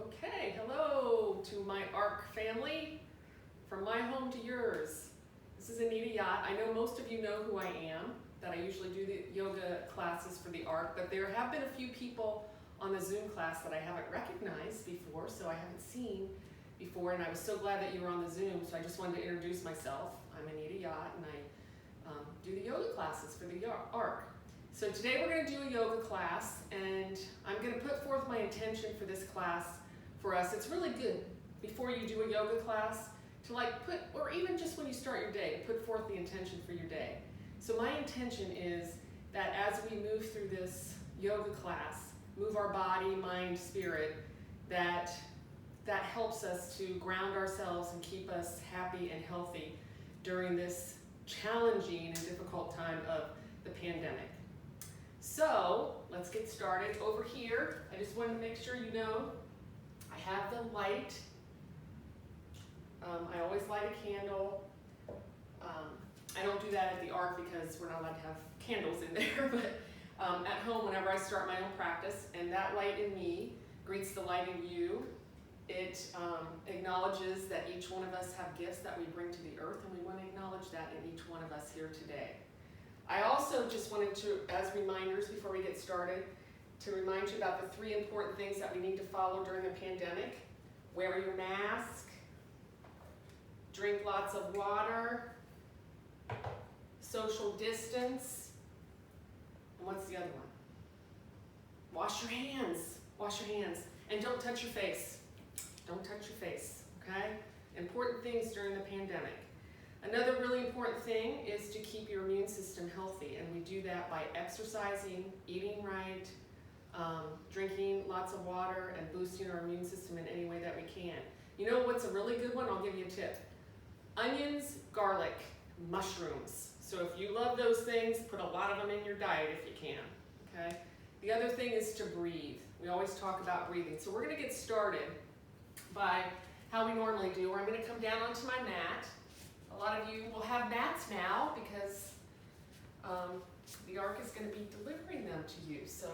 Okay, hello to my ARC family, from my home to yours. This is Anita Yacht. I know most of you know who I am, that I usually do the yoga classes for the ARC, but there have been a few people on the Zoom class that I haven't recognized before, so I haven't seen before, and I was so glad that you were on the Zoom, so I just wanted to introduce myself. I'm Anita Yacht, and I do the yoga classes for the ARC. So today we're going to do a yoga class, and I'm going to put forth my intention for this class for us. It's really good before you do a yoga class to or even just when you start your day, to put forth the intention for your day. So my intention is that as we move through this yoga class, move our body, mind, spirit, that helps us to ground ourselves and keep us happy and healthy during this challenging and difficult time of the pandemic. So let's get started. Over here, I just wanted to make sure you know I have the light. I always light a candle. I don't do that at the ARC because we're not allowed to have candles in there, but at home, whenever I start my own practice, and that light in me greets the light in you. It acknowledges that each one of us have gifts that we bring to the earth, and we want to acknowledge that in each one of us here today. I also just wanted to, as reminders before we get started, to remind you about the 3 important things that we need to follow during the pandemic. Wear your mask, drink lots of water, social distance, and what's the other one? Wash your hands, and don't touch your face. Don't touch your face, okay? Important things during the pandemic. Another really important thing is to keep your immune system healthy, and we do that by exercising, eating right, drinking lots of water, and boosting our immune system in any way that we can. You know what's a really good one? I'll give you a tip. Onions, garlic, mushrooms. So if you love those things, put a lot of them in your diet if you can, okay? The other thing is to breathe. We always talk about breathing. So we're gonna get started by how we normally do, where I'm gonna come down onto my mat. A lot of you will have mats now because the ARC is going to be delivering them to you. So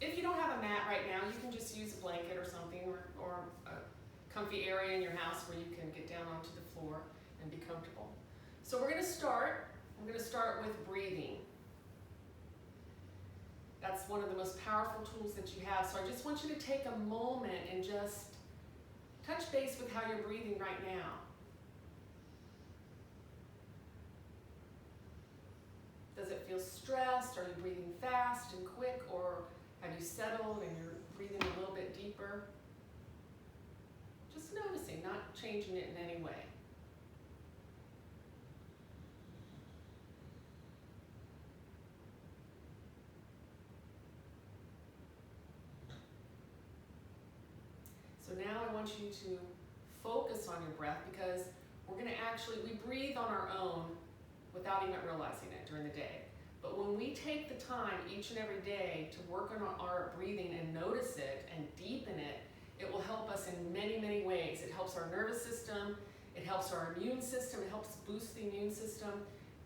if you don't have a mat right now, you can just use a blanket or something, or a comfy area in your house where you can get down onto the floor and be comfortable. So we're going to start. I'm going to start with breathing. That's one of the most powerful tools that you have. So I just want you to take a moment and just touch base with how you're breathing right now. Does it feel stressed? Are you breathing fast and quick, or have you settled and you're breathing a little bit deeper? Just noticing, not changing it in any way. So now I want you to focus on your breath, because we're going to we breathe on our own without even realizing it during the day. But when we take the time each and every day to work on our breathing and notice it and deepen it, it will help us in many, many ways. It helps our nervous system, it helps our immune system, it helps boost the immune system,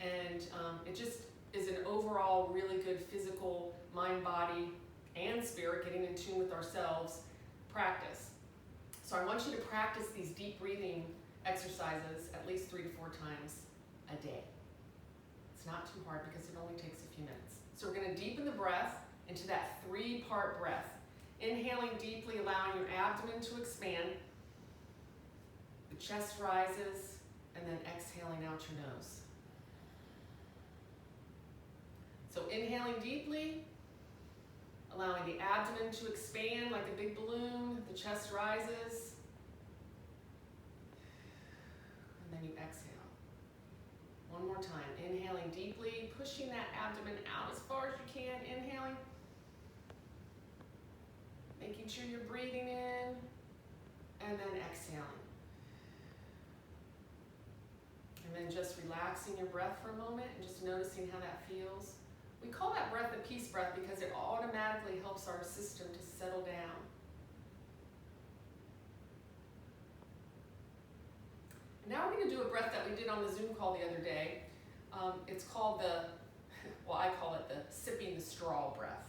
and it just is an overall really good physical, mind, body, and spirit, getting in tune with ourselves practice. So I want you to practice these deep breathing exercises at least 3 to 4 times a day. It's not too hard because it only takes a few minutes. So we're going to deepen the breath into that 3-part breath. Inhaling deeply, allowing your abdomen to expand. The chest rises, and then exhaling out your nose. So inhaling deeply, allowing the abdomen to expand like a big balloon. The chest rises, and then you exhale. One more time, inhaling deeply, pushing that abdomen out as far as you can, inhaling. Making sure you're breathing in, and then exhaling. And then just relaxing your breath for a moment and just noticing how that feels. We call that breath a peace breath because it automatically helps our system to settle down. Now we're going to do a breath that we did on the Zoom call the other day. It's called I call it the sipping the straw breath.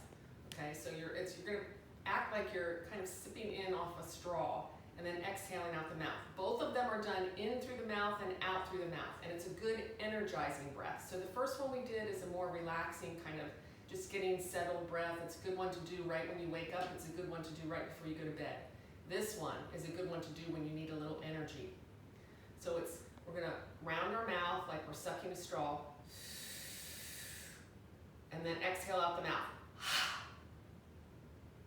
Okay, so you're going to act act like you're kind of sipping in off a straw and then exhaling out the mouth. Both of them are done in through the mouth and out through the mouth, and it's a good energizing breath. So the first one we did is a more relaxing kind of just getting settled breath. It's a good one to do right when you wake up. It's a good one to do right before you go to bed. This one is a good one to do when you need a little energy. So we're gonna round our mouth like we're sucking a straw, and then exhale out the mouth.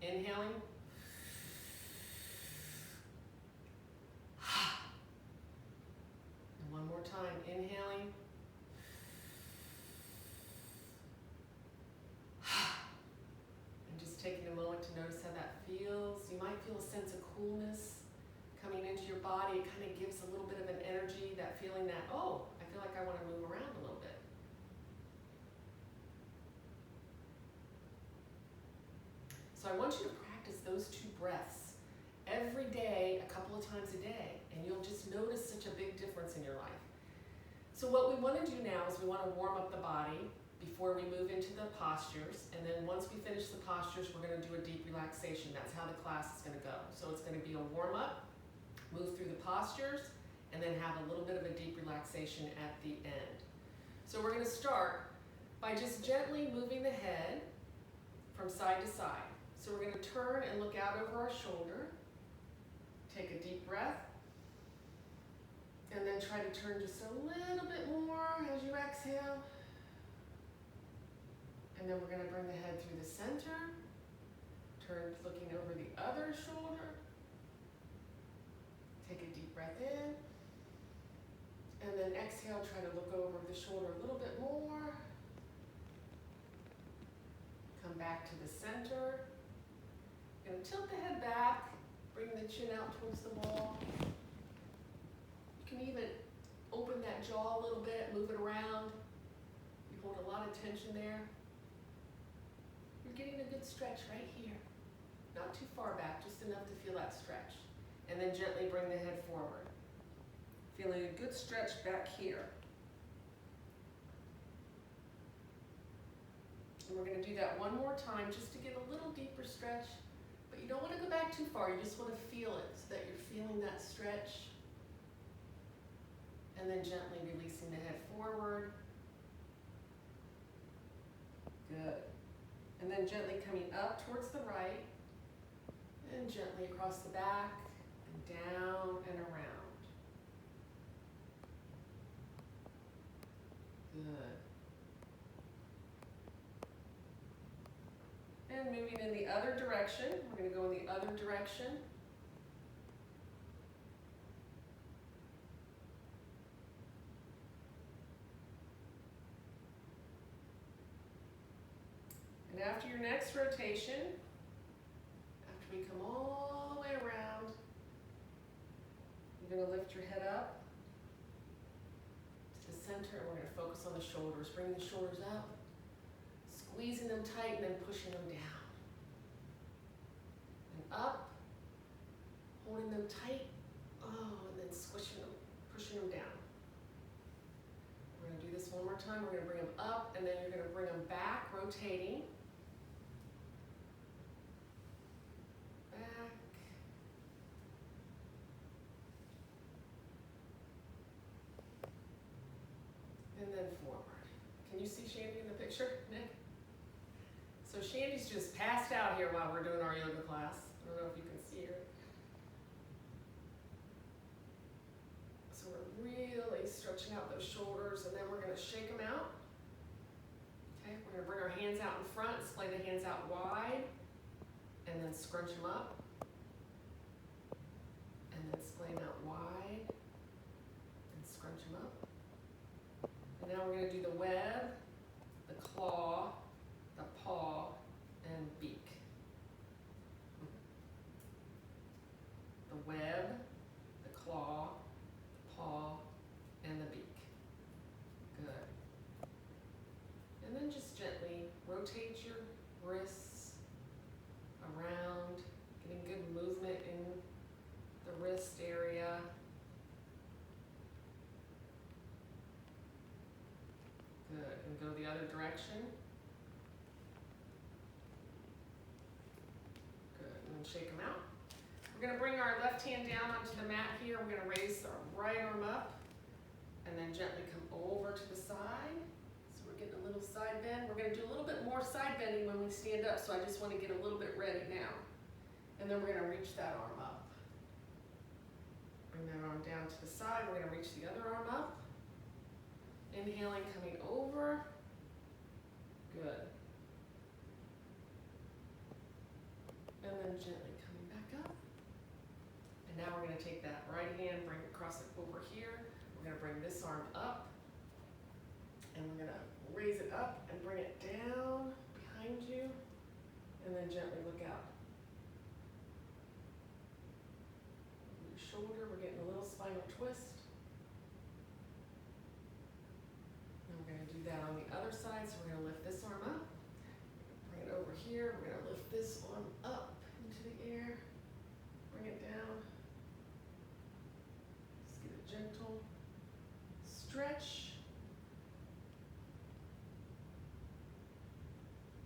Inhaling. And one more time, inhaling. And just taking a moment to notice how that feels. You might feel a sense of coolness coming into your body. It kind of gives a little bit of an energy, that feeling that, oh, I feel like I want to move around a little bit. So I want you to practice those two breaths every day, a couple of times a day, and you'll just notice such a big difference in your life. So what we want to do now is we want to warm up the body before we move into the postures, and then once we finish the postures, we're going to do a deep relaxation. That's how the class is going to go. So it's going to be a warm-up, move through the postures, and then have a little bit of a deep relaxation at the end. So we're going to start by just gently moving the head from side to side. So we're going to turn and look out over our shoulder. Take a deep breath. And then try to turn just a little bit more as you exhale. And then we're going to bring the head through the center. Turn looking over the other shoulder. Take a deep breath in. And then exhale, try to look over the shoulder a little bit more. Come back to the center. Going to tilt the head back, bring the chin out towards the wall. You can even open that jaw a little bit, move it around. You hold a lot of tension there. You're getting a good stretch right here. Not too far back, just enough to feel that stretch. And then gently bring the head forward. Feeling a good stretch back here. And we're going to do that one more time just to get a little deeper stretch. But you don't want to go back too far. You just want to feel it so that you're feeling that stretch. And then gently releasing the head forward. Good. And then gently coming up towards the right. And gently across the back and down and around. Good. And moving in the other direction. We're going to go in the other direction. And after your next rotation, after we come all the way around, you're going to lift your head up to the center, and we're going to focus on the shoulders. Bring the shoulders up. Squeezing them tight and then pushing them down. And up, holding them tight, and then squishing them, pushing them down. We're going to do this one more time. We're going to bring them up, and then you're going to bring them back, rotating. Back. And then forward. Can you see Shandy in the picture, Nick? So Shandy's just passed out here while we're doing our yoga class. I don't know if you can see her. So we're really stretching out those shoulders, and then we're going to shake them out. Okay, we're going to bring our hands out in front, splay the hands out wide, and then scrunch them up. And then splay them out wide, and scrunch them up. And now we're going to do the web, the claw, the paw, and beak. The web, the claw, the paw, and the beak. Good. And then just gently rotate your wrists around, getting good movement in the wrist area. Good. And go the other direction. and shake them out. We're gonna bring our left hand down onto the mat here. We're gonna raise our right arm up and then gently come over to the side. So we're getting a little side bend. We're gonna do a little bit more side bending when we stand up, so I just wanna get a little bit ready now. And then we're gonna reach that arm up. Bring that arm down to the side. We're gonna reach the other arm up. Inhaling, coming over. Good. And then gently coming back up. And now we're gonna take that right hand, bring it across it over here. We're gonna bring this arm up. And we're gonna raise it up and bring it down behind you. And then gently look out. Your shoulder, we're getting a little spinal twist. And we're gonna do that on the other side. So we're gonna lift this arm up. Bring it over here. We're gonna lift this arm up into the air. Bring it down. Just get a gentle stretch.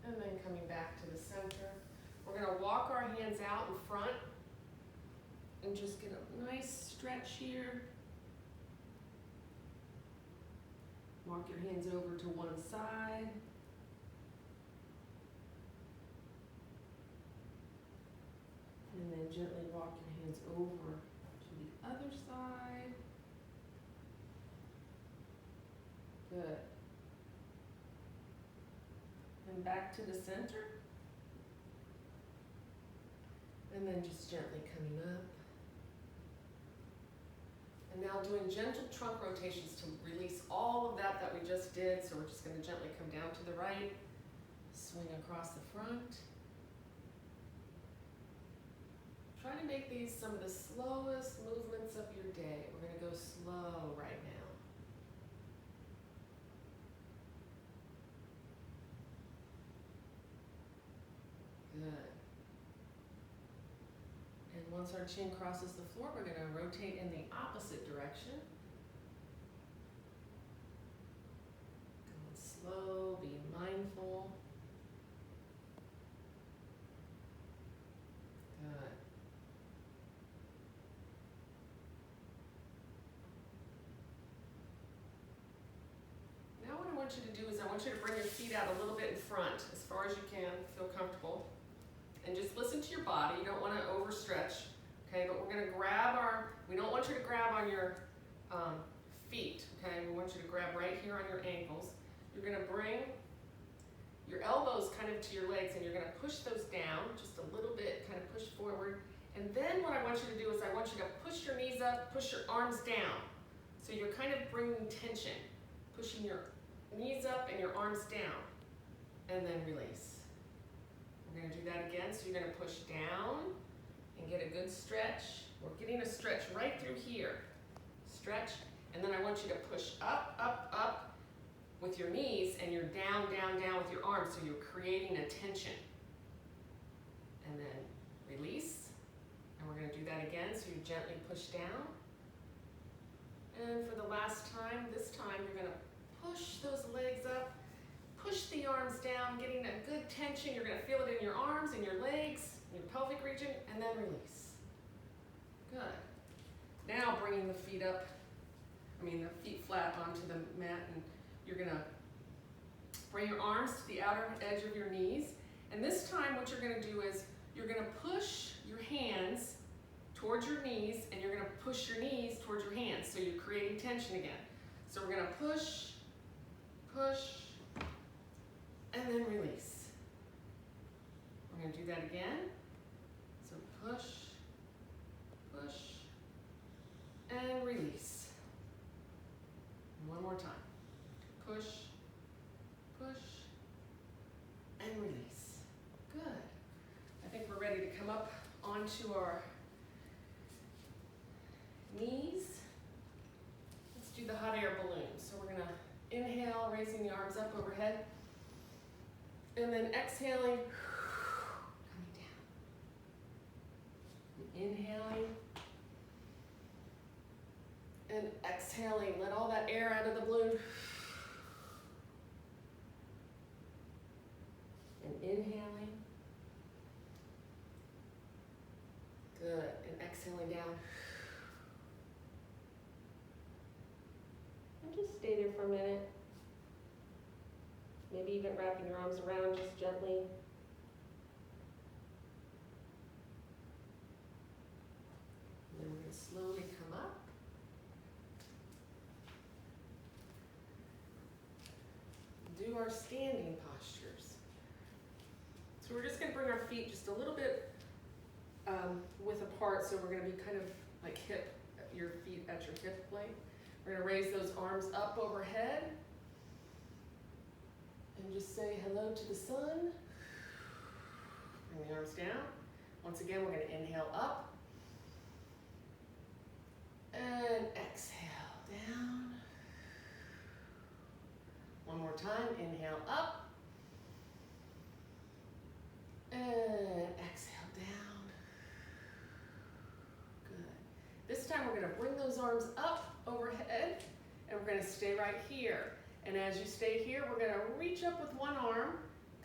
And then coming back to the center. We're gonna walk our hands out in front and just get a nice stretch here. Walk your hands over to one side. And then gently walk your hands over to the other side. Good. And back to the center. And then just gently coming up. And now doing gentle trunk rotations to release all of that we just did. So we're just going to gently come down to the right, swing across the front. Try to make these some of the slowest movements of your day. We're going to go slow right now. Good. And once our chin crosses the floor, we're going to rotate in the opposite direction. Going slow, be mindful. Good. Now what I want you to do is I want you to bring your feet out a little bit in front, as far as you can, feel comfortable. And just listen to your body. You don't want to overstretch, okay? But we're going to grab we don't want you to grab on your feet, okay? We want you to grab right here on your ankles. You're going to bring your elbows kind of to your legs, and you're going to push those down just a little bit, kind of push forward. And then what I want you to do is I want you to push your knees up, push your arms down. So you're kind of bringing tension, pushing your knees up and your arms down, and then release. We're going to do that again. So you're going to push down and get a good stretch. We're getting a stretch right through here. Stretch. And then I want you to push up, up, up with your knees, and you're down, down, down with your arms. So you're creating a tension. And then release. And we're going to do that again. So you gently push down. And for the last time, this time you're going to push those legs up. Push the arms down, getting a good tension. You're going to feel it in your arms, in your legs, in your pelvic region, and then release. Good. Now bringing the feet flat onto the mat, and you're going to bring your arms to the outer edge of your knees. And this time what you're going to do is you're going to push your hands towards your knees, and you're going to push your knees towards your hands. So you're creating tension again. So we're going to push, push, and then release. We're going to do that again. So push, push, and release. And one more time. Push, push, and release. Good. I think we're ready to come up onto our knees. Let's do the hot air balloon. So we're going to inhale, raising the arms up overhead. And then exhaling, coming down. Inhaling. And exhaling. Let all that air out of the balloon. And inhaling. exhaling down. And just stay there for a minute. Maybe even wrapping your arms around just gently. And then we're going to slowly come up. Do our standing postures. So we're just going to bring our feet just a little bit width apart, so we're going to be kind of like your feet at your hip plane. We're going to raise those arms up overhead and just say hello to the sun. Bring the arms down. Once again, we're going to inhale up and exhale down. One more time, inhale up and exhale down. Good. This time we're going to bring those arms up overhead and we're going to stay right here. And as you stay here, we're going to reach up with one arm,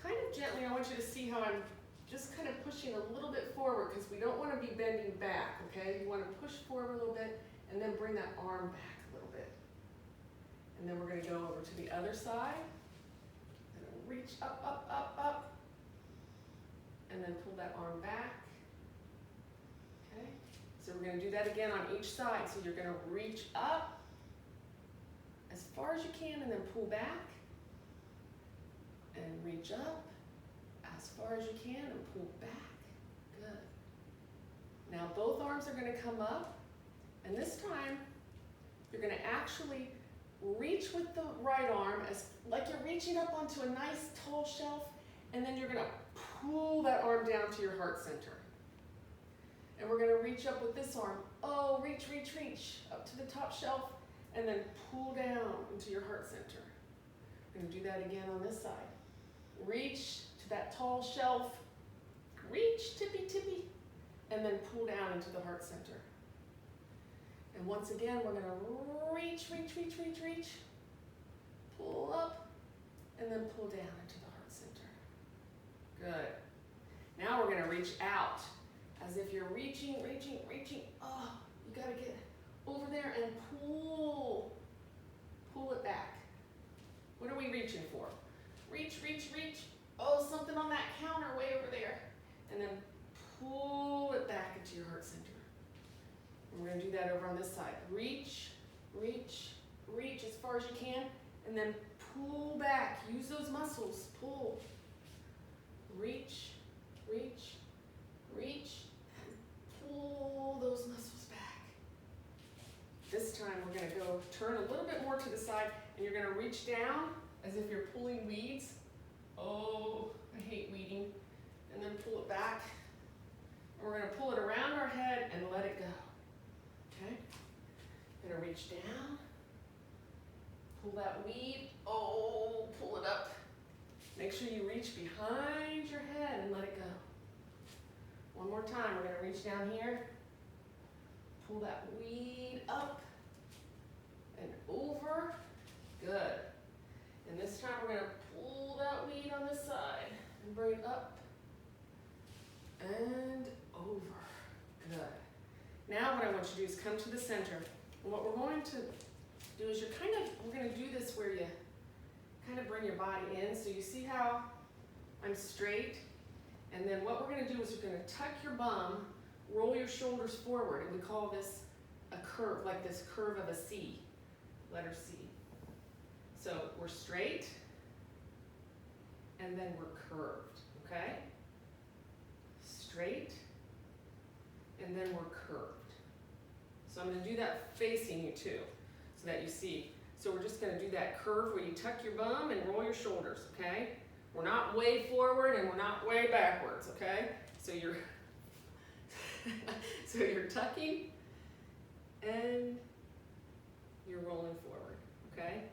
kind of gently. I want you to see how I'm just kind of pushing a little bit forward because we don't want to be bending back, okay? You want to push forward a little bit and then bring that arm back a little bit. And then we're going to go over to the other side. And reach up, up, up, up. And then pull that arm back. Okay? So we're going to do that again on each side. So you're going to reach up as far as you can and then pull back. And reach up as far as you can and pull back. Good. Now both arms are going to come up. And this time, you're going to actually reach with the right arm as like you're reaching up onto a nice tall shelf, and then you're going to pull that arm down to your heart center. And we're going to reach up with this arm. Oh, reach, reach, reach up to the top shelf, and then pull down into your heart center. We're going to do that again on this side. Reach to that tall shelf, reach, tippy, tippy, and then pull down into the heart center. And once again, we're going to reach, reach, reach, reach, reach, pull up, and then pull down into the heart center. Good. Now we're going to reach out as if you're reaching, reaching, reaching. Oh, you got to get over there and pull it back. What are we reaching for? Reach, reach, reach. Oh, something on that counter way over there. And then pull it back into your heart center. We're going to do that over on this side. Reach, reach, reach as far as you can, and then pull back. Use those muscles. Pull. Reach, reach, reach, and pull those muscles back. This time we're going to go turn a little bit more to the side, and you're going to reach down as if you're pulling weeds. Oh, I hate weeding. And then pull it back. And we're going to pull it around our head and let it go. Okay, gonna reach down, pull that weed, oh, pull it up. Make sure you reach behind your head and let it go. One more time, we're gonna reach down here, pull that weed up and over, good. And this time we're gonna pull that weed on this side and bring it up and over, good. Now what I want you to do is come to the center. And what we're going to do is we're going to do this where you kind of bring your body in. So you see how I'm straight? And then what we're going to do is we're going to tuck your bum, roll your shoulders forward, and we call this a curve, like this curve of a C, letter C. So we're straight, and then we're curved, okay? Straight, and then we're curved. So I'm going to do that facing you too, so that you see. So we're just going to do that curve where you tuck your bum and roll your shoulders, okay? We're not way forward and we're not way backwards, okay? So you're tucking and you're rolling forward, okay?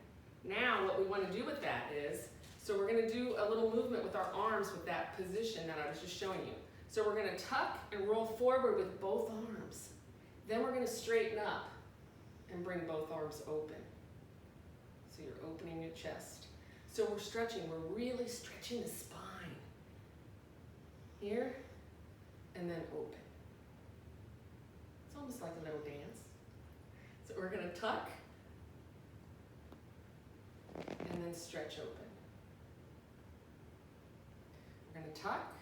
Now what we want to do with that is, so we're going to do a little movement with our arms with that position that I was just showing you. So we're going to tuck and roll forward with both arms. Then we're going to straighten up and bring both arms open. So you're opening your chest. So we're stretching. We're really stretching the spine. Here, and then open. almost like a little dance. So we're gonna tuck and then stretch open. We're gonna tuck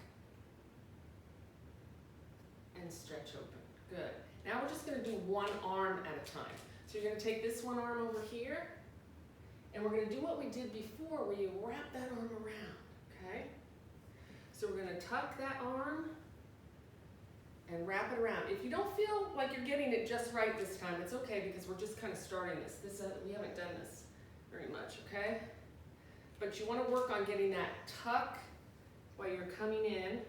and stretch open. Good. Now we're just gonna do one arm at a time. So you're gonna take this one arm over here, and we're gonna do what we did before where you wrap that arm around, okay? So we're gonna tuck that arm and wrap it around. If you don't feel like you're getting it just right this time, it's okay because we're just kind of starting this. We haven't done this very much, okay? But you wanna work on getting that tuck while you're coming in,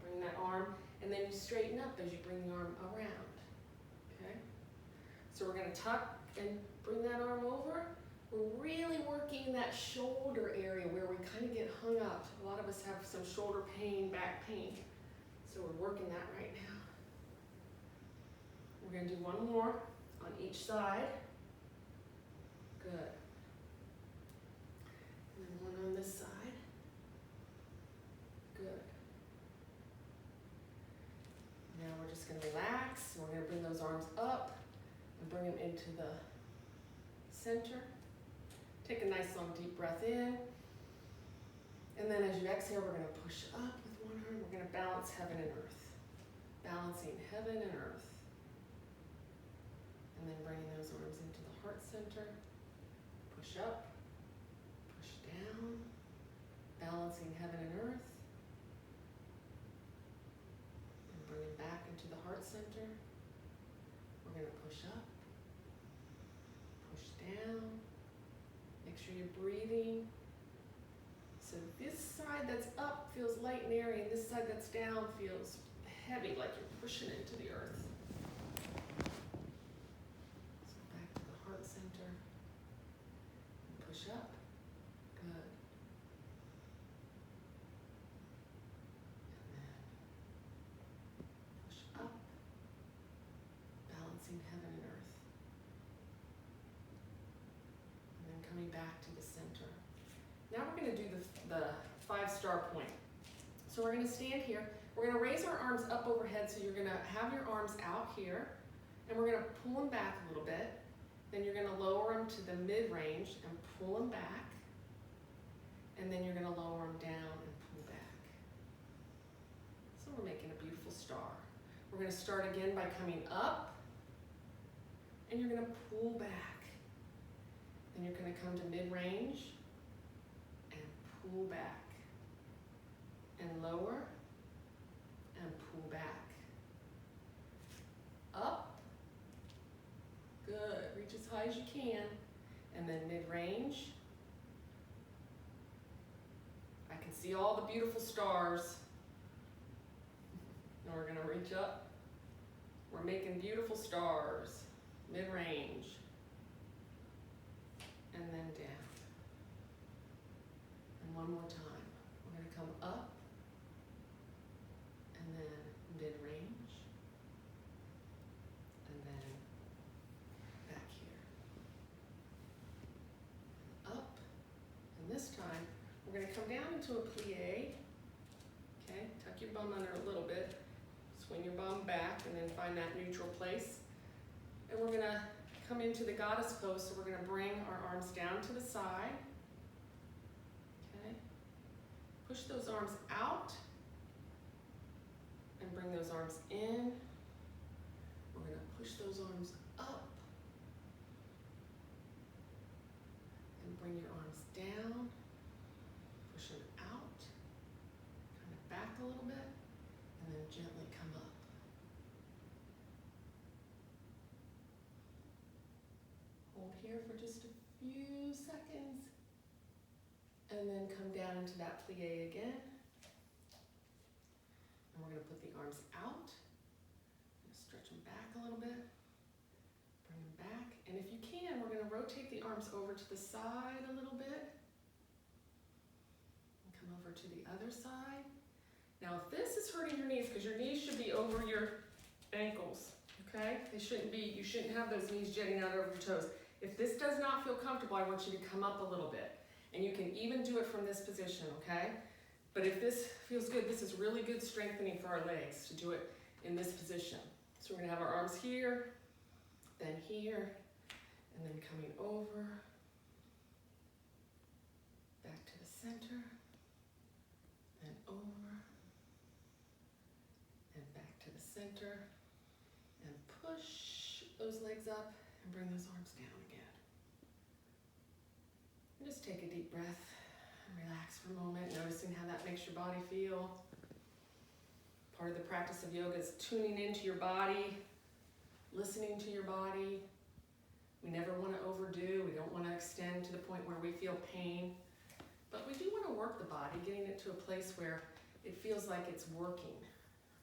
bring that arm, and then you straighten up as you bring the arm around, okay? So we're gonna tuck and bring that arm over. We're really working that shoulder area where we kind of get hung up. A lot of us have some shoulder pain, back pain. So we're working that right now. We're gonna do one more on each side. Good. And then one on this side. Good. Now we're just gonna relax. We're gonna bring those arms up and bring them into the center. Take a nice long deep breath in. And then as you exhale, we're gonna push up with one arm. We're gonna balance heaven and earth. Balancing heaven and earth. And then bringing those arms into the heart center. Push up, push down. Balancing heaven and earth. And bring it back into the heart center. We're gonna push up, push down. Make sure you're breathing. So this side that's up feels light and airy, and this side that's down feels heavy, like you're pushing into the earth. So back to the heart center. And push up. Good. And then push up. Balancing heaven and earth. And then coming back to the center. Now we're going to do the 5-star point. So we're going to stand here. We're going to raise our arms up overhead, so you're going to have your arms out here, and we're going to pull them back a little bit. Then you're going to lower them to the mid-range and pull them back, and then you're going to lower them down and pull back. So we're making a beautiful star. We're going to start again by coming up, and you're going to pull back. Then you're going to come to mid-range and pull back, and lower and pull back. Up. Good. Reach as high as you can. And then mid-range. I can see all the beautiful stars. And we're going to reach up. We're making beautiful stars. Mid-range. And then down. And one more time. We're going to come up. And then mid-range, and then back here. Up, and this time, we're gonna come down into a plie, okay? Tuck your bum under a little bit, swing your bum back, and then find that neutral place. And we're gonna come into the goddess pose, so we're gonna bring our arms down to the side, okay? Push those arms out, and bring those arms in. We're going to push those arms up. And bring your arms down. Push them out. Kind of back a little bit. And then gently come up. Hold here for just a few seconds. And then come down into that plie again. And we're going to put the arms out, stretch them back a little bit, bring them back, and if you can, we're going to rotate the arms over to the side a little bit, and come over to the other side. Now if this is hurting your knees, because your knees should be over your ankles, okay? They shouldn't be, you shouldn't have those knees jutting out over your toes. If this does not feel comfortable, I want you to come up a little bit, and you can even do it from this position, okay? But if this feels good, this is really good strengthening for our legs to do it in this position, So we're gonna have our arms here, then here, and then coming over, back to the center, then over, and back to the center, and push those legs up and bring those arms down again. And just take a deep breath and relax for a moment, noticing how that makes your body feel. Part of the practice of yoga is tuning into your body, listening to your body. We never want to overdo. We don't want to extend to the point where we feel pain. But we do want to work the body, getting it to a place where it feels like it's working,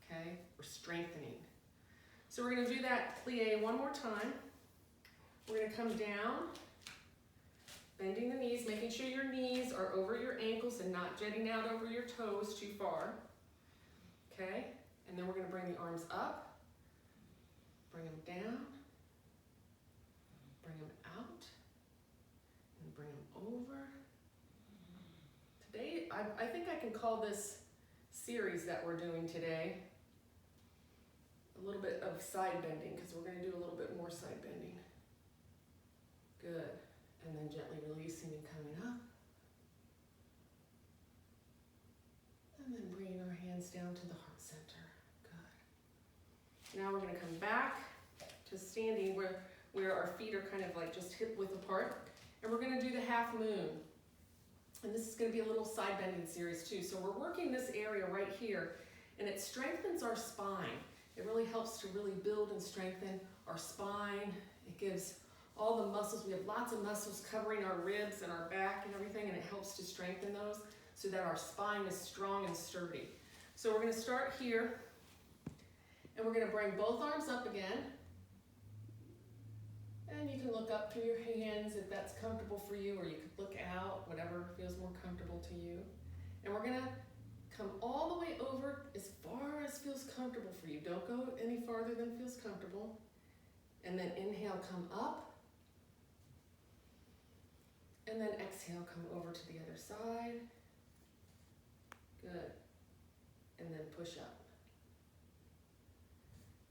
okay? We're strengthening. So we're going to do that plie one more time. We're going to come down, bending the knees, making sure your knees are over your ankles and not jetting out over your toes too far. Okay? And then we're going to bring the arms up, bring them down, bring them out, and bring them over. Today, I think I can call this series that we're doing today a little bit of side bending, because we're going to do a little bit more side bending. Good. And then gently releasing and coming up. And then bringing our hands down to the heart center. Good. Now we're going to come back to standing where our feet are kind of like just hip width apart. And we're going to do the half moon. And this is going to be a little side bending series too. So we're working this area right here, and it strengthens our spine. It really helps to really build and strengthen our spine. It gives all the muscles, we have lots of muscles covering our ribs and our back and everything, and it helps to strengthen those so that our spine is strong and sturdy. So we're going to start here, and we're going to bring both arms up again. And you can look up through your hands if that's comfortable for you, or you could look out, whatever feels more comfortable to you. And we're going to come all the way over as far as feels comfortable for you. Don't go any farther than feels comfortable. And then inhale, come up. And then exhale, come over to the other side. Good. And then push up.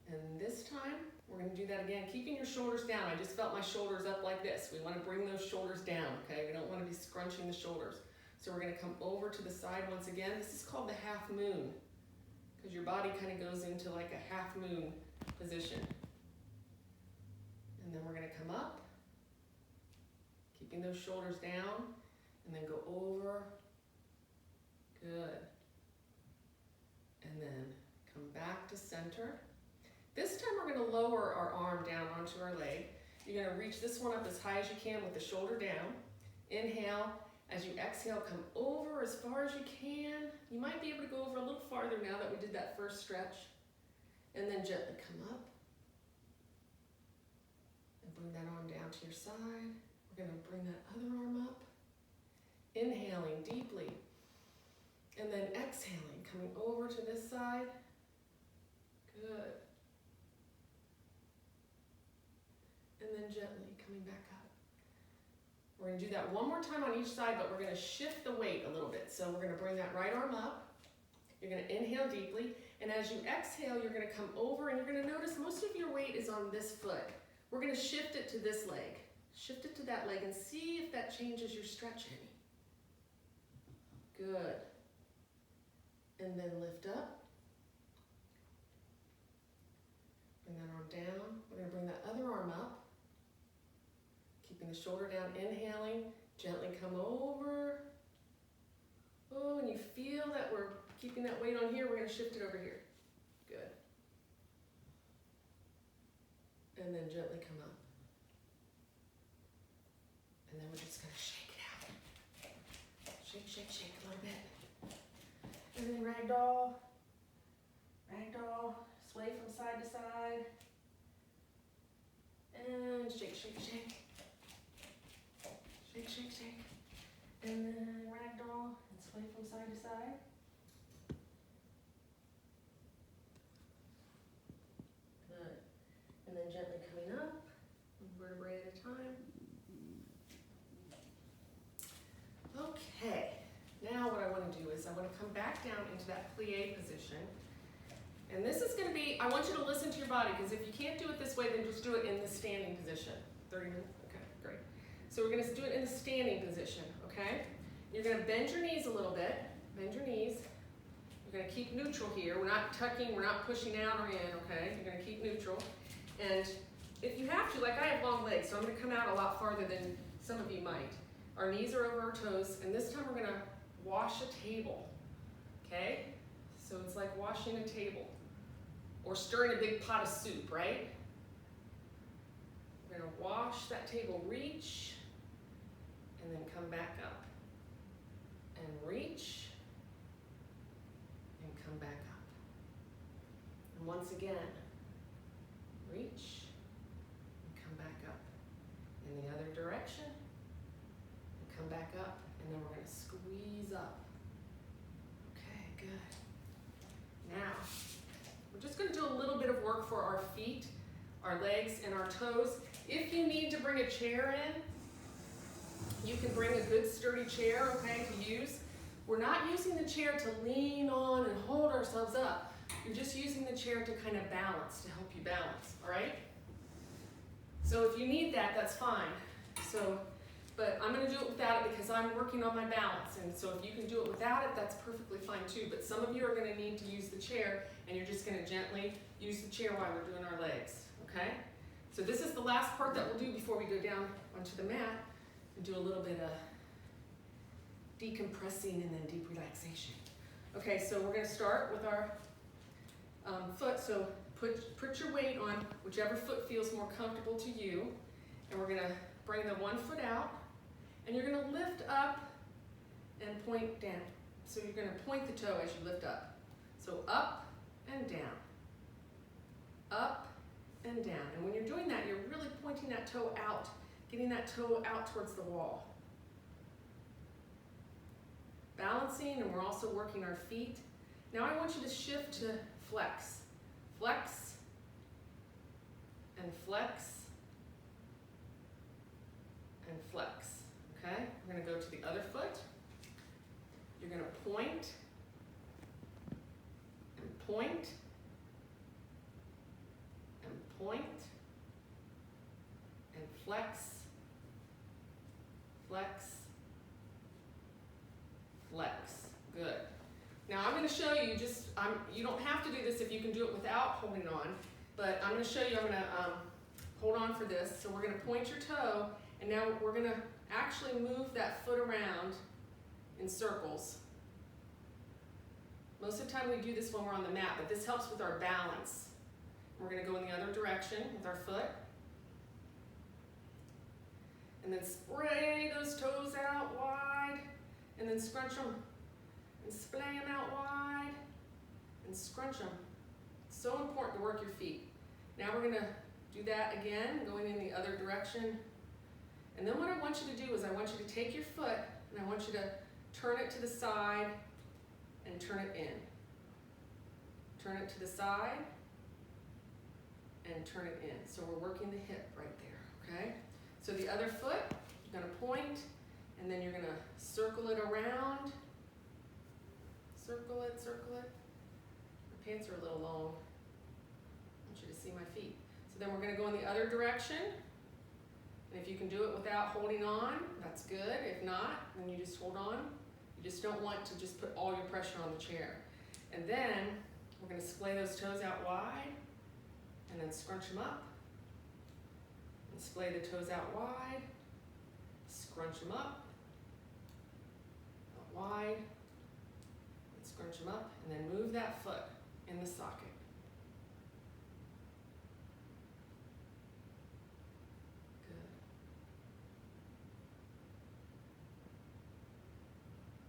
And this time, we're going to do that again, keeping your shoulders down. I just felt my shoulders up like this. We want to bring those shoulders down, okay? We don't want to be scrunching the shoulders. So we're going to come over to the side once again. This is called the half moon, because your body kind of goes into like a half moon position. And then we're going to come up, keeping those shoulders down, and then go over. Good. And then come back to center. This time we're going to lower our arm down onto our leg. You're going to reach this one up as high as you can with the shoulder down. Inhale. As you exhale, come over as far as you can. You might be able to go over a little farther now that we did that first stretch. And then gently come up. And bring that arm down to your side. We're going to bring that other arm up. Inhaling deeply. And then exhaling, coming over to this side. Good. And then gently coming back up. We're going to do that one more time on each side, but we're going to shift the weight a little bit. So we're going to bring that right arm up. You're going to inhale deeply. And as you exhale, you're going to come over, and you're going to notice most of your weight is on this foot. We're going to shift it to this leg. Shift it to that leg and see if that changes your stretch any. Good. And then lift up. Bring that arm down. We're going to bring that other arm up. Keeping the shoulder down, inhaling, gently come over. Oh, and you feel that we're keeping that weight on here, we're going to shift it over here. Good. And then gently come up. And then we're just going to shake it out. Shake, shake, shake a little bit. And then ragdoll. Ragdoll. Sway from side to side. And shake, shake, shake. Shake, shake, shake. And then ragdoll and sway from side to side. Good. And then gently coming up, one vertebrae at a time. Okay. Now what I want to do is I want to come back down into that plie position. And this is gonna be, I want you to listen to your body, because if you can't do it this way, then just do it in the standing position. 30 minutes, okay, great. So we're gonna do it in the standing position, okay? You're gonna bend your knees a little bit, bend your knees. You're gonna keep neutral here. We're not tucking, we're not pushing out or in, okay? You're gonna keep neutral. And if you have to, like I have long legs, so I'm gonna come out a lot farther than some of you might. Our knees are over our toes, and this time we're gonna wash a table, okay? So it's like washing a table, or stirring a big pot of soup, right? We're gonna wash that table, reach, and then come back up. And reach, and come back up. And once again, reach, and come back up. In the other direction, and come back up, and then we're gonna squeeze up. Okay, good. Now, we're just gonna do a little bit of work for our feet, our legs, and our toes. If you need to bring a chair in, you can bring a good sturdy chair, okay, to use. We're not using the chair to lean on and hold ourselves up. You're just using the chair to kind of balance, to help you balance, all right? So if you need that, that's fine. So, but I'm gonna do it without it because I'm working on my balance. And so if you can do it without it, that's perfectly fine too. But some of you are gonna need to use the chair, and you're just gonna gently use the chair while we're doing our legs, okay? So this is the last part that we'll do before we go down onto the mat and do a little bit of decompressing and then deep relaxation. Okay, so we're gonna start with our foot. So put your weight on whichever foot feels more comfortable to you. And we're gonna bring the one foot out, and you're gonna lift up and point down. So you're gonna point the toe as you lift up. So up and down, up and down. And when you're doing that, you're really pointing that toe out, getting that toe out towards the wall. Balancing, and we're also working our feet. Now I want you to shift to flex. Flex, and flex, and flex, okay? We're gonna go to the other foot. You're gonna point, and point, and point, and flex, flex, flex. Good. Now I'm going to show you you don't have to do this if you can do it without holding on, but I'm going to show you, I'm going to hold on for this. So we're going to point your toe, and now we're going to actually move that foot around in circles. Most of the time we do this when we're on the mat, but this helps with our balance. We're going to go in the other direction with our foot. And then spray those toes out wide, and then scrunch them, and splay them out wide, and scrunch them. So important to work your feet. Now we're gonna do that again, going in the other direction. And then what I want you to do is I want you to take your foot, and I want you to turn it to the side, and turn it in. Turn it to the side, and turn it in. So we're working the hip right there, okay? So the other foot, you're gonna point, and then you're gonna circle it around. Circle it, circle it. My pants are a little long. I want you to see my feet. So then we're gonna go in the other direction. And if you can do it without holding on, that's good. If not, then you just hold on. You just don't want to just put all your pressure on the chair. And then we're gonna splay those toes out wide, and then scrunch them up. And splay the toes out wide, scrunch them up, out wide, and scrunch them up, and then move that foot in the socket. Good.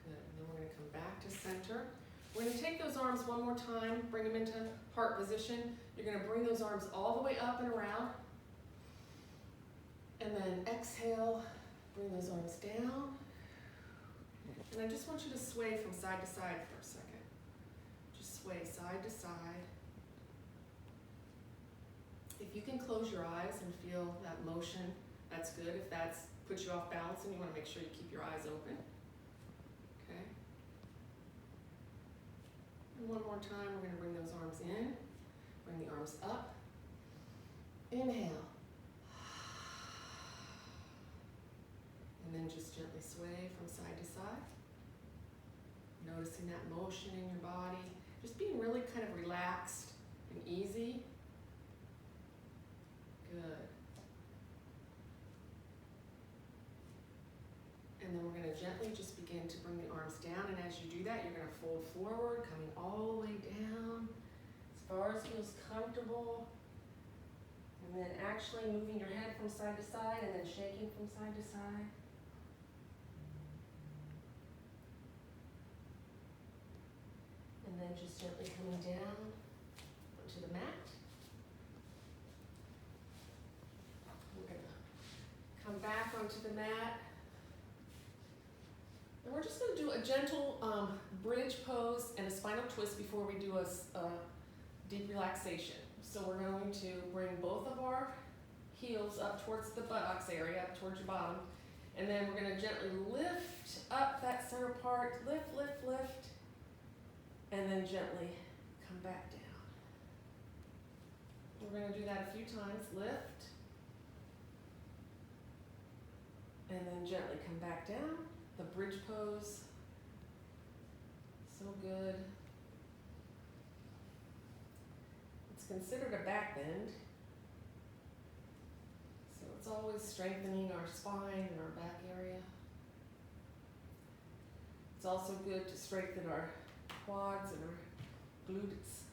Good, and then we're gonna come back to center. We're gonna take those arms one more time, bring them into heart position. You're gonna bring those arms all the way up and around. And then exhale, bring those arms down. And I just want you to sway from side to side for a second. Just sway side to side. If you can close your eyes and feel that motion, that's good. If that's puts you off balance, and you want to make sure you keep your eyes open. Okay. And one more time, we're going to bring those arms in. arms up. Inhale. And then just gently sway from side to side. Noticing that motion in your body. Just being really kind of relaxed and easy. Good. And then we're going to gently just begin to bring the arms down. And as you do that, you're going to fold forward, coming all the way down as far as feels comfortable. And then actually moving your head from side to side and then shaking from side to side. And then just gently coming down onto the mat. We're going to come back onto the mat. And we're just going to do a gentle bridge pose and a spinal twist before we do a deep relaxation. So we're going to bring both of our heels up towards the buttocks area, up towards your bottom. And then we're going to gently lift up that center part, lift, lift, lift. And then gently come back down. We're going to do that a few times. Lift. And then gently come back down. The bridge pose. So good. It's considered a back bend. So it's always strengthening our spine and our back area. It's also good to strengthen our quads and our glutes.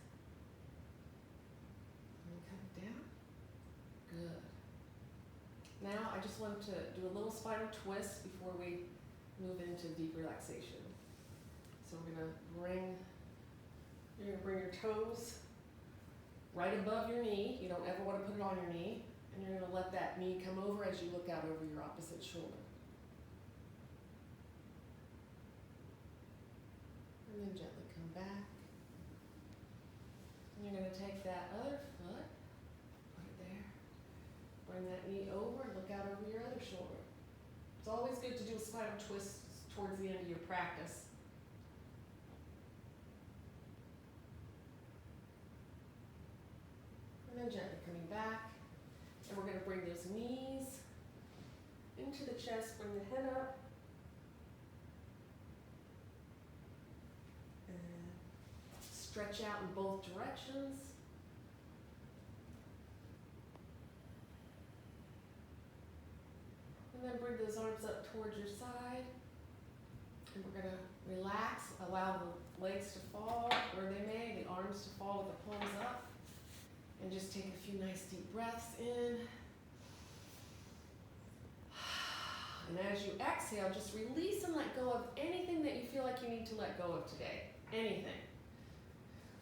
And come down. Good. Now I just want to do a little spinal twist before we move into deep relaxation. So we're going to bring your toes right above your knee. You don't ever want to put it on your knee. And you're going to let that knee come over as you look out over your opposite shoulder. And then gently come back. And you're going to take that other foot, put it there. Bring that knee over and look out over your other shoulder. It's always good to do a spinal twist towards the end of your practice. And then gently coming back. And we're going to bring those knees into the chest, bring the head up. And stretch out in both directions. And then bring those arms up towards your side. And we're going to relax, allow the legs to fall where they may, the arms to fall with the palms up. And just take a few nice deep breaths in. And as you exhale, just release and let go of anything that you feel like you need to let go of today. Anything.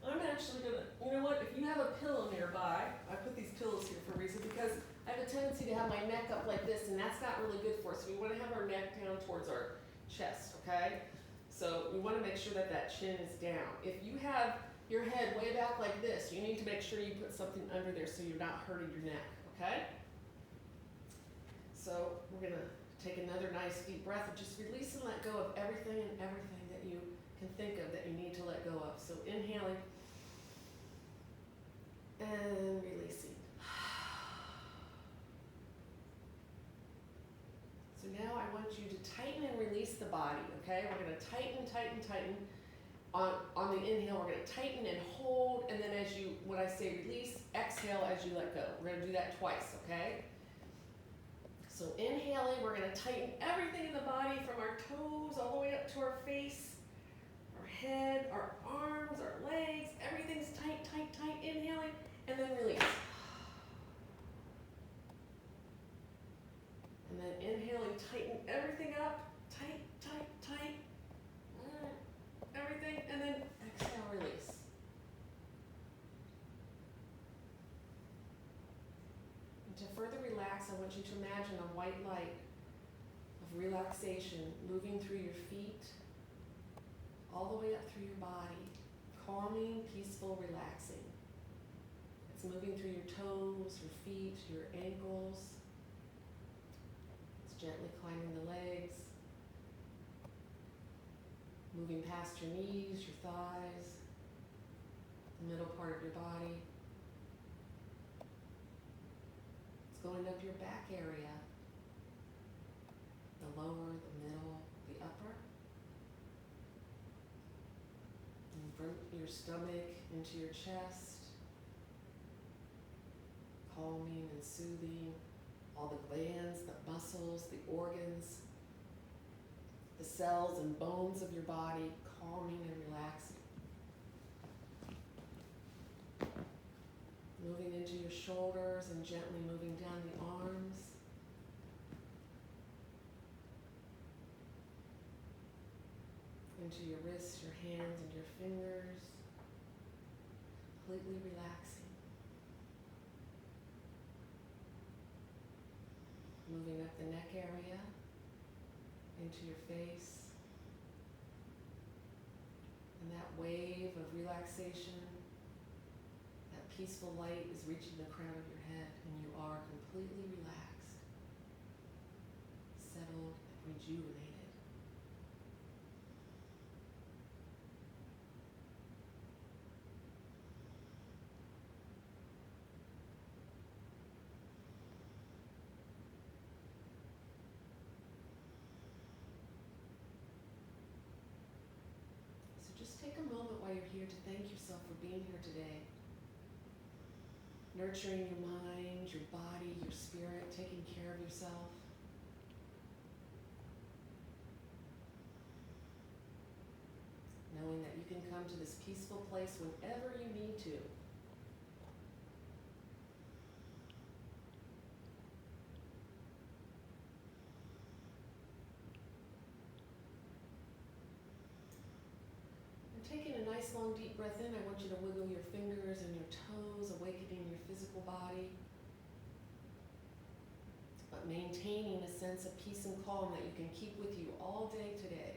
I'm actually going to, you know what, if you have a pillow nearby, I put these pillows here for a reason because I have a tendency to have my neck up like this, and that's not really good for us. We want to have our neck down towards our chest, okay? So we want to make sure that that chin is down. If you have your head way back like this, you need to make sure you put something under there so you're not hurting your neck, okay? So we're going to take another nice deep breath and just release and let go of everything and everything that you can think of that you need to let go of. So inhaling and releasing. So now I want you to tighten and release the body, okay? We're going to tighten, tighten, tighten. On the inhale, we're going to tighten and hold, and then as you, when I say release, exhale as you let go. We're going to do that twice, okay? So inhaling, we're going to tighten everything in the body from our toes all the way up to our face, our head, our arms, our legs. Everything's tight, tight, tight. Inhaling, and then release. And then inhaling, tighten everything up. Tight, tight, tight. Everything, and then exhale, release. And to further relax, I want you to imagine a white light of relaxation moving through your feet, all the way up through your body, calming, peaceful, relaxing. It's moving through your toes, your feet, your ankles. It's gently climbing the legs. Moving past your knees, your thighs, the middle part of your body. going up your back area, the lower, the middle, the upper. And bring your stomach into your chest, calming and soothing all the glands, the muscles, the organs, the cells and bones of your body, calming and relaxing. Moving into your shoulders and gently moving down the arms. Into your wrists, your hands, and your fingers. Completely relaxing. Moving up the neck area, into your face. And that wave of relaxation, that peaceful light is reaching the crown of your head, and you are completely relaxed, settled, and rejuvenated. Just take a moment while you're here to thank yourself for being here today. Nurturing your mind, your body, your spirit, taking care of yourself. Knowing that you can come to this peaceful place whenever you need to. Taking a nice long deep breath in, I want you to wiggle your fingers and your toes, awakening your physical body, but maintaining a sense of peace and calm that you can keep with you all day today.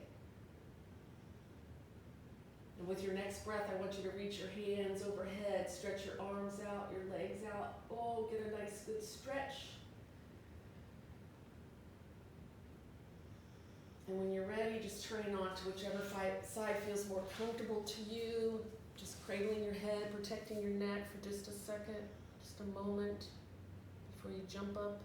And with your next breath, I want you to reach your hands overhead, stretch your arms out, your legs out. Oh, get a nice good stretch. And when you're ready, just turning on to whichever side feels more comfortable to you. Just cradling your head, protecting your neck for just a second, just a moment before you jump up.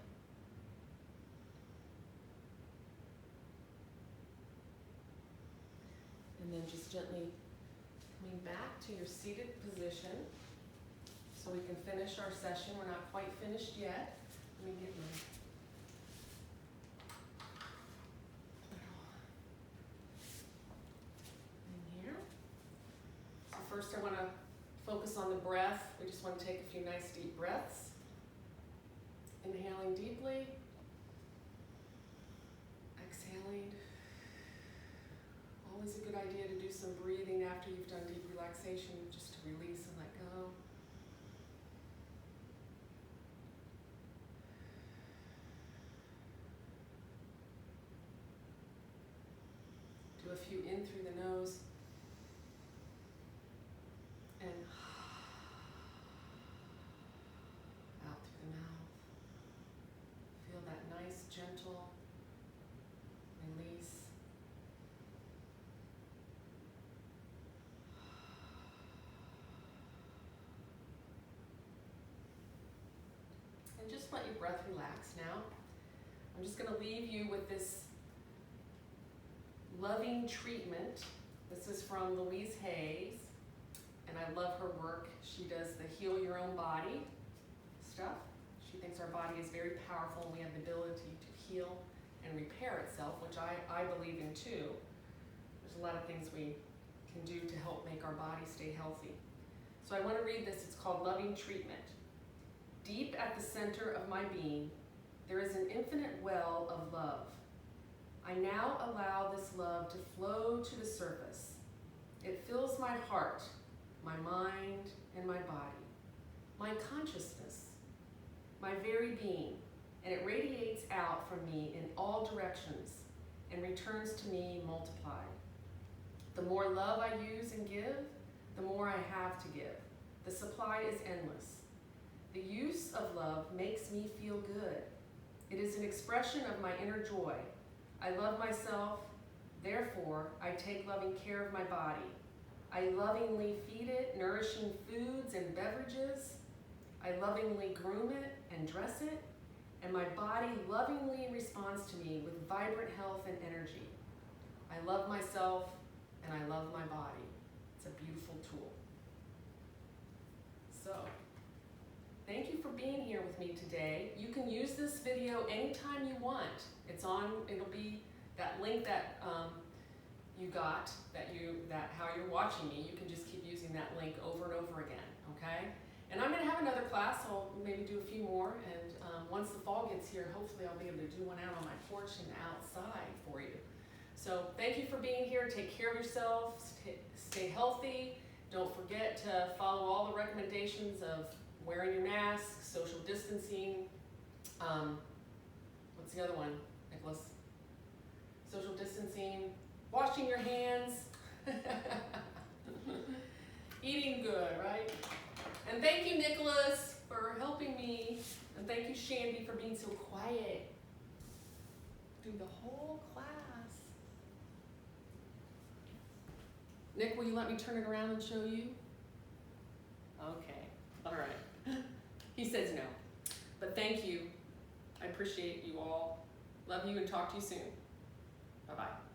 And then just gently coming back to your seated position so we can finish our session. We're not quite finished yet. Let me get my First, I want to focus on the breath. We just want to take a few nice deep breaths. Inhaling deeply. Exhaling. Always a good idea to do some breathing after you've done deep relaxation, just to release and let go. Do a few in through the nose. And out through the mouth. Feel that nice, gentle release. And just let your breath relax now. I'm just going to leave you with this loving treatment. This is from Louise Hayes. And I love her work. She does the Heal Your Own Body stuff. She thinks our body is very powerful and we have the ability to heal and repair itself, which I believe in too. There's a lot of things we can do to help make our body stay healthy. So I want to read this. It's called Loving Treatment. Deep at the center of my being, there is an infinite well of love. I now allow this love to flow to the surface. It fills my heart, my mind, and my body, my consciousness, my very being, and it radiates out from me in all directions and returns to me multiplied. The more love I use and give, the more I have to give. The supply is endless. The use of love makes me feel good. It is an expression of my inner joy. I love myself, therefore I take loving care of my body. I lovingly feed it nourishing foods and beverages. I lovingly groom it and dress it, and my body lovingly responds to me with vibrant health and energy. I love myself and I love my body. It's a beautiful tool. So, thank you for being here with me today. You can use this video anytime you want. It'll be that link that you got, how you're watching me. You can just keep using that link over and over again, okay? And I'm gonna have another class, I'll maybe do a few more, and once the fall gets here, hopefully I'll be able to do one out on my porch and outside for you. So thank you for being here. Take care of yourself, stay healthy. Don't forget to follow all the recommendations of wearing your mask, social distancing. What's the other one, Nicholas? Social distancing, washing your hands, eating good, right? And thank you, Nicholas, for helping me. And thank you, Shandy, for being so quiet through the whole class. Nick, will you let me turn it around and show you? Okay, all right. He says no, but thank you. I appreciate you all. Love you and talk to you soon. Bye-bye.